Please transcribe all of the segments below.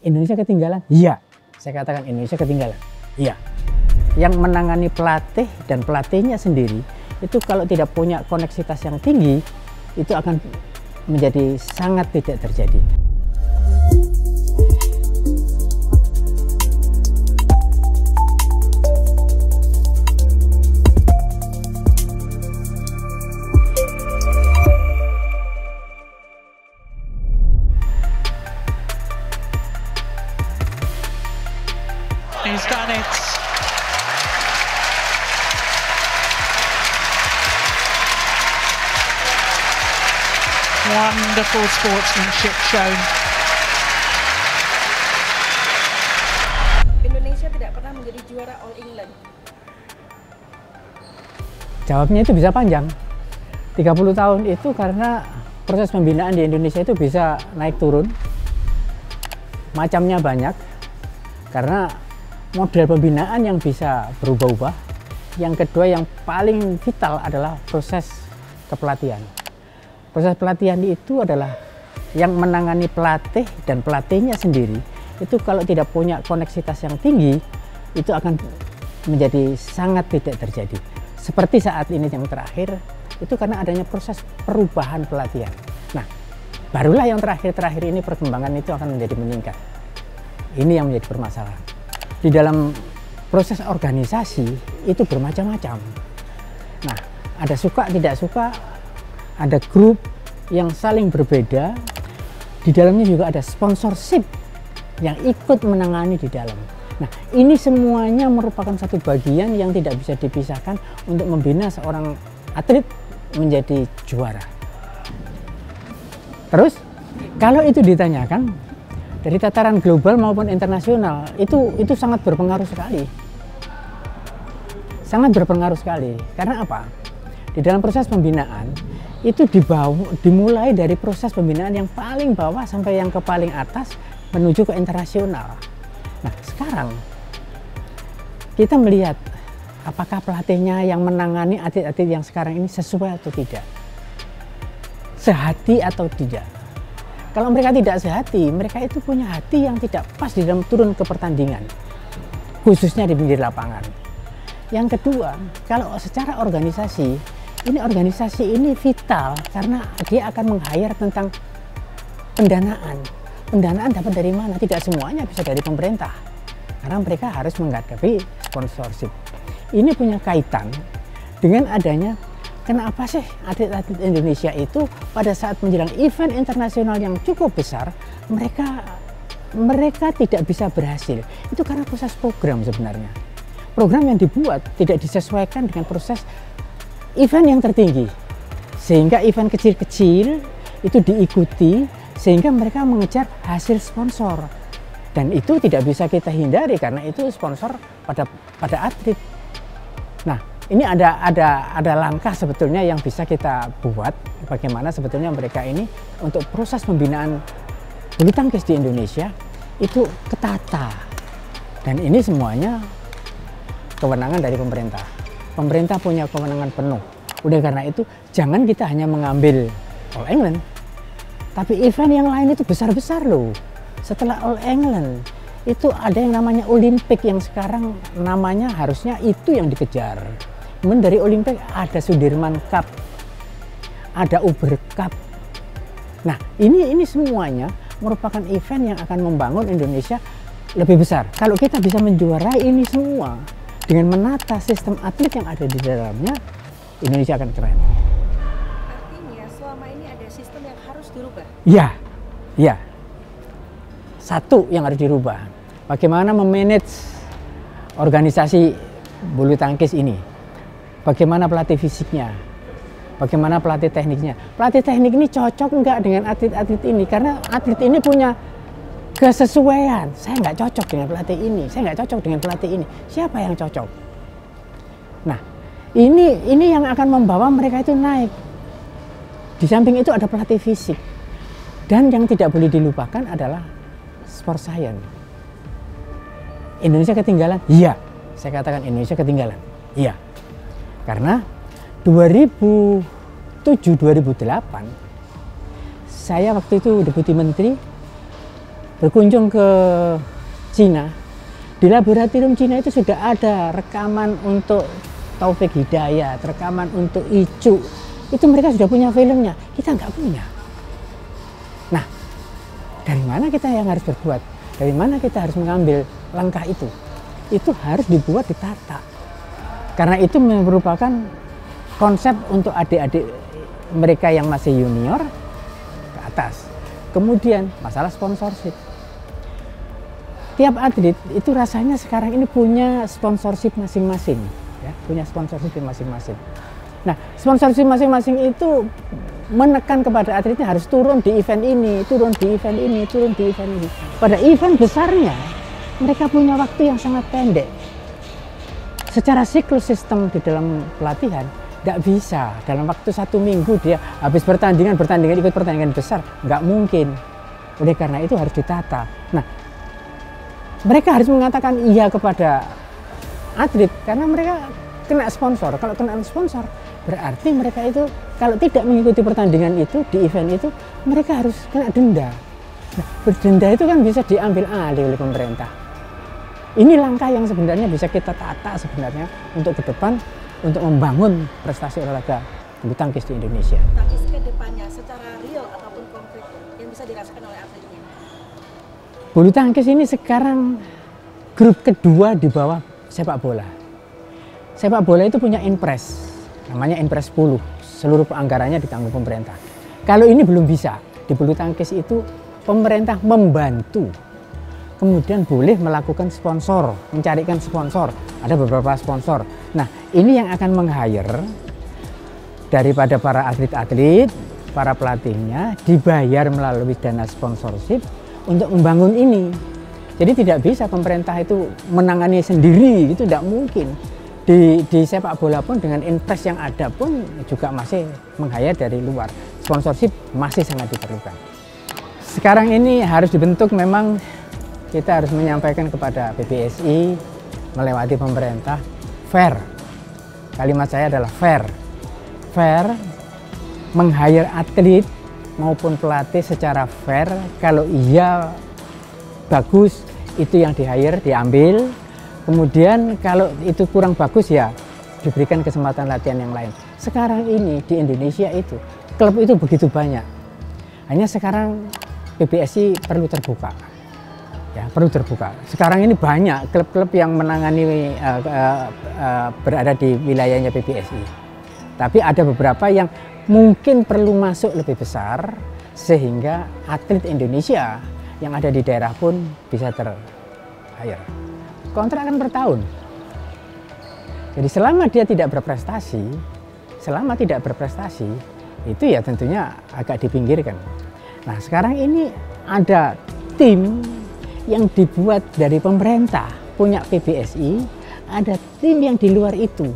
Indonesia ketinggalan? Iya. Saya katakan Indonesia ketinggalan. Iya. Yang menangani pelatih dan pelatihnya sendiri itu kalau tidak punya koneksitas yang tinggi, itu akan menjadi sangat tidak terjadi. He's done it. Wonderful sportsmanship shown. Indonesia tidak pernah menjadi juara All England. Jawabnya itu bisa panjang. 30 tahun itu karena proses pembinaan di Indonesia itu bisa naik turun. Macamnya banyak. Karena model pembinaan yang bisa berubah-ubah. Yang kedua yang paling vital adalah proses kepelatihan. Proses pelatihan itu adalah yang menangani pelatih dan pelatihnya sendiri. Itu kalau tidak punya koneksitas yang tinggi, itu akan menjadi sangat tidak terjadi. Seperti saat ini yang terakhir, itu karena adanya proses perubahan pelatihan. Nah, barulah yang terakhir-terakhir ini perkembangan itu akan menjadi meningkat. Ini yang menjadi permasalahan. Di dalam proses organisasi itu bermacam-macam. Nah, ada suka tidak suka, ada grup yang saling berbeda. Di dalamnya juga ada sponsorship yang ikut menangani di dalam. Nah, ini semuanya merupakan satu bagian yang tidak bisa dipisahkan untuk membina seorang atlet menjadi juara. Terus, kalau itu ditanyakan dari tataran global maupun internasional, itu sangat berpengaruh sekali. Sangat berpengaruh sekali. Karena apa? Di dalam proses pembinaan, itu dimulai dari proses pembinaan yang paling bawah sampai yang ke paling atas menuju ke internasional. Nah, sekarang kita melihat apakah pelatihnya yang menangani atlet-atlet yang sekarang ini sesuai atau tidak. Sehati atau tidak. Kalau mereka tidak sehati, mereka itu punya hati yang tidak pas di dalam turun ke pertandingan. Khususnya di pinggir lapangan. Yang kedua, kalau secara organisasi ini vital karena dia akan meng-hire tentang pendanaan. Pendanaan dapat dari mana? Tidak semuanya bisa dari pemerintah. Karena mereka harus menghadapi sponsorship. Ini punya kaitan dengan adanya kenapa sih atlet-atlet Indonesia itu pada saat menjelang event internasional yang cukup besar, mereka tidak bisa berhasil. Itu karena proses program sebenarnya. Program yang dibuat tidak disesuaikan dengan proses event yang tertinggi, sehingga event kecil-kecil itu diikuti sehingga mereka mengejar hasil sponsor, dan itu tidak bisa kita hindari karena itu sponsor pada atlet. Nah, ini ada langkah sebetulnya yang bisa kita buat bagaimana sebetulnya mereka ini untuk proses pembinaan bulu tangkis di Indonesia itu ketata, dan ini semuanya kewenangan dari pemerintah. Pemerintah punya kewenangan penuh. Udah karena itu, jangan kita hanya mengambil All England. Tapi event yang lain itu besar-besar loh. Setelah All England, itu ada yang namanya Olimpik yang sekarang namanya harusnya itu yang dikejar. Kemudian dari Olimpik ada Sudirman Cup, ada Uber Cup. Nah, ini semuanya merupakan event yang akan membangun Indonesia lebih besar. Kalau kita bisa menjuarai ini semua, dengan menata sistem atlet yang ada di dalamnya, Indonesia akan keren. Artinya selama ini ada sistem yang harus dirubah? Ya. Satu yang harus dirubah. Bagaimana memanage organisasi bulu tangkis ini. Bagaimana pelatih fisiknya. Bagaimana pelatih tekniknya. Pelatih teknik ini cocok enggak dengan atlet-atlet ini. Karena atlet ini punya kesesuaian. Saya nggak cocok dengan pelatih ini, saya nggak cocok dengan pelatih ini. Siapa yang cocok? Nah, ini yang akan membawa mereka itu naik. Di samping itu ada pelatih fisik. Dan yang tidak boleh dilupakan adalah sport science. Indonesia ketinggalan? Iya. Saya katakan Indonesia ketinggalan. Iya. Karena 2007-2008 saya waktu itu deputi menteri berkunjung ke Cina, di laboratorium Cina itu sudah ada rekaman untuk Taufik Hidayat, rekaman untuk Icu. Itu mereka sudah punya filmnya, kita nggak punya. Nah, dari mana kita yang harus berbuat? Dari mana kita harus mengambil langkah itu? Itu harus dibuat, ditata. Karena itu merupakan konsep untuk adik-adik mereka yang masih junior ke atas. Kemudian masalah sponsorship. Tiap atlet itu rasanya sekarang ini punya sponsorship masing-masing, ya, punya sponsorship masing-masing. Nah, sponsorship masing-masing itu menekan kepada atletnya harus turun di event ini, turun di event ini, turun di event ini. Pada event besarnya, mereka punya waktu yang sangat pendek. Secara siklus sistem di dalam pelatihan, nggak bisa. Dalam waktu 1 minggu dia habis pertandingan, ikut pertandingan besar, nggak mungkin. Oleh karena itu harus ditata. Nah, mereka harus mengatakan iya kepada atlet, karena mereka kena sponsor. Kalau kena sponsor, berarti mereka itu kalau tidak mengikuti pertandingan itu di event itu, mereka harus kena denda. Nah, berdenda itu kan bisa diambil alih oleh pemerintah. Ini langkah yang sebenarnya bisa kita tata sebenarnya untuk ke depan, untuk membangun prestasi olahraga bulu tangkis di Indonesia. Tangkis ke depannya secara real ataupun konkret yang bisa dirasakan oleh atletnya. Bulu tangkis ini sekarang grup kedua di bawah sepak bola. Sepak bola itu punya Inpres, namanya Inpres 10, seluruh anggarannya ditanggung pemerintah. Kalau ini belum bisa, di bulu tangkis itu pemerintah membantu, kemudian boleh melakukan sponsor, mencarikan sponsor, ada beberapa sponsor. Nah, ini yang akan meng-hire daripada para atlet-atlet, para pelatihnya, dibayar melalui dana sponsorship untuk membangun ini. Jadi tidak bisa pemerintah itu menangani sendiri, itu tidak mungkin. Di sepak bola pun dengan Inpres yang ada pun juga masih meng-hire dari luar. Sponsorship masih sangat diperlukan. Sekarang ini harus dibentuk, memang kita harus menyampaikan kepada PBSI melewati pemerintah, fair. Kalimat saya adalah fair. Fair, meng-hire atlet maupun pelatih secara fair. Kalau iya bagus, itu yang di-hire, diambil. Kemudian kalau itu kurang bagus, ya diberikan kesempatan latihan yang lain. Sekarang ini di Indonesia itu klub itu begitu banyak. Hanya sekarang PBSI perlu terbuka. Ya, perlu terbuka. Sekarang ini banyak klub-klub yang menangani berada di wilayahnya PBSI. Tapi ada beberapa yang mungkin perlu masuk lebih besar sehingga atlet Indonesia yang ada di daerah pun bisa ter-hire. Kontrak kan per tahun. Jadi selama dia tidak berprestasi, itu ya tentunya agak dipinggirkan. Nah, sekarang ini ada tim yang dibuat dari pemerintah, punya PBSI, ada tim yang di luar itu.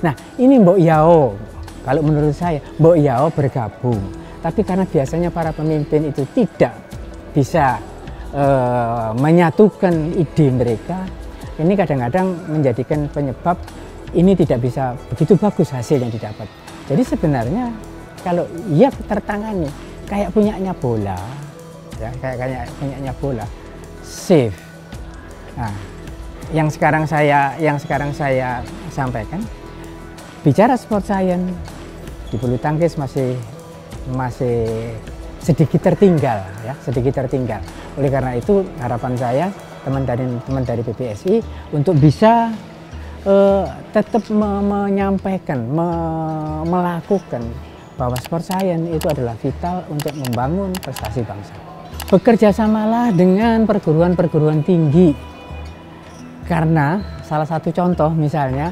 Nah, ini Mbok Yao, kalau menurut saya Mbok Yao bergabung. Tapi karena biasanya para pemimpin itu tidak bisa menyatukan ide mereka, ini kadang-kadang menjadikan penyebab ini tidak bisa begitu bagus hasil yang didapat. Jadi sebenarnya kalau ia tertangani kayak punyanya bola, ya, kayak punyanya bola, safe. Nah, yang sekarang saya sampaikan, bicara sport science di bulu tangkis masih sedikit tertinggal, ya, sedikit tertinggal. Oleh karena itu harapan saya teman dari PBSI untuk bisa tetap menyampaikan, melakukan bahwa sport science itu adalah vital untuk membangun prestasi bangsa. Bekerja samalah dengan perguruan-perguruan tinggi, karena salah satu contoh misalnya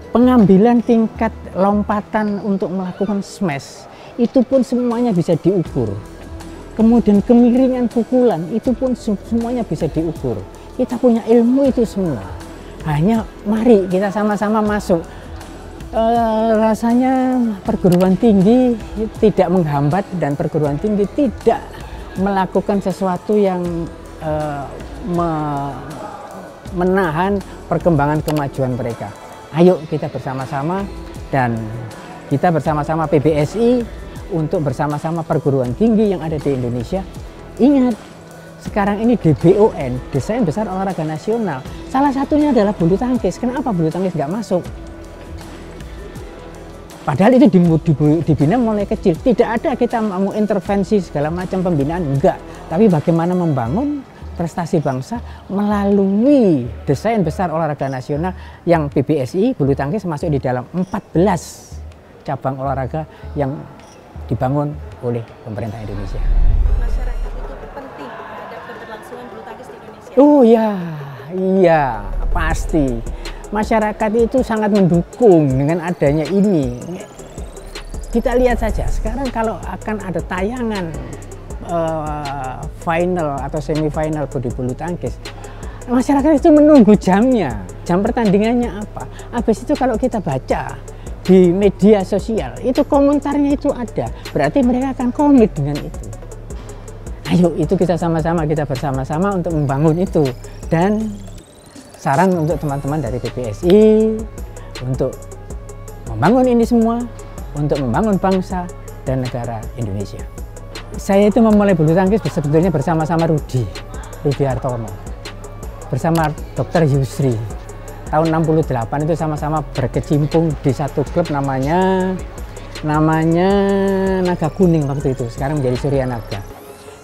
pengambilan tingkat lompatan untuk melakukan smash itu pun semuanya bisa diukur. Kemudian kemiringan pukulan itu pun semuanya bisa diukur. Kita punya ilmu itu semua. Hanya mari kita sama-sama masuk. Rasanya perguruan tinggi tidak menghambat dan perguruan tinggi tidak melakukan sesuatu yang menahan perkembangan kemajuan mereka. Ayo kita bersama-sama dan kita bersama-sama PBSI untuk bersama-sama perguruan tinggi yang ada di Indonesia. Ingat, sekarang ini DBON, Desain Besar Olahraga Nasional, salah satunya adalah bulu tangkis. Kenapa bulu tangkis nggak masuk? Padahal itu dibina mulai kecil. Tidak ada kita mau intervensi segala macam pembinaan, enggak. Tapi bagaimana membangun prestasi bangsa melalui Desain Besar Olahraga Nasional yang PBSI, bulu tangkis masuk di dalam 14 cabang olahraga yang dibangun oleh pemerintah Indonesia. Masyarakat itu penting terhadap keberlangsungan bulu tangkis di Indonesia. Oh ya, iya, pasti. Masyarakat itu sangat mendukung dengan adanya ini. Kita lihat saja sekarang kalau akan ada tayangan final atau semifinal di bulu tangkis, masyarakat itu menunggu jamnya, jam pertandingannya apa. Habis itu kalau kita baca di media sosial itu komentarnya itu ada, berarti mereka akan komit dengan itu. Ayo itu kita sama-sama, kita bersama-sama untuk membangun itu. Dan saran untuk teman-teman dari PBSI untuk membangun ini semua, untuk membangun bangsa dan negara Indonesia. Saya itu memulai bulu tangkis sebetulnya bersama-sama Rudi Hartono, bersama Dr. Yusri. Tahun 68 itu sama-sama berkecimpung di satu klub namanya Naga Kuning waktu itu, sekarang menjadi Surya Naga.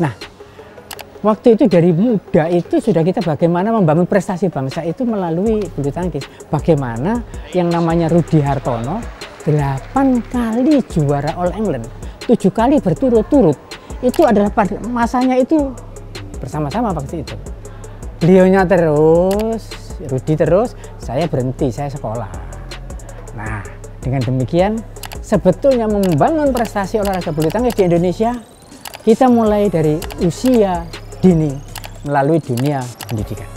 Nah, waktu itu dari muda itu sudah kita bagaimana membangun prestasi bangsa itu melalui bulu tangkis. Bagaimana yang namanya Rudi Hartono 8 kali juara All England, 7 kali berturut-turut. Itu adalah masanya itu bersama-sama waktu itu. Beliaunya terus, Rudi terus, saya berhenti, saya sekolah. Nah, dengan demikian sebetulnya membangun prestasi olahraga bulu tangkis di Indonesia, kita mulai dari usia dini melalui dunia pendidikan.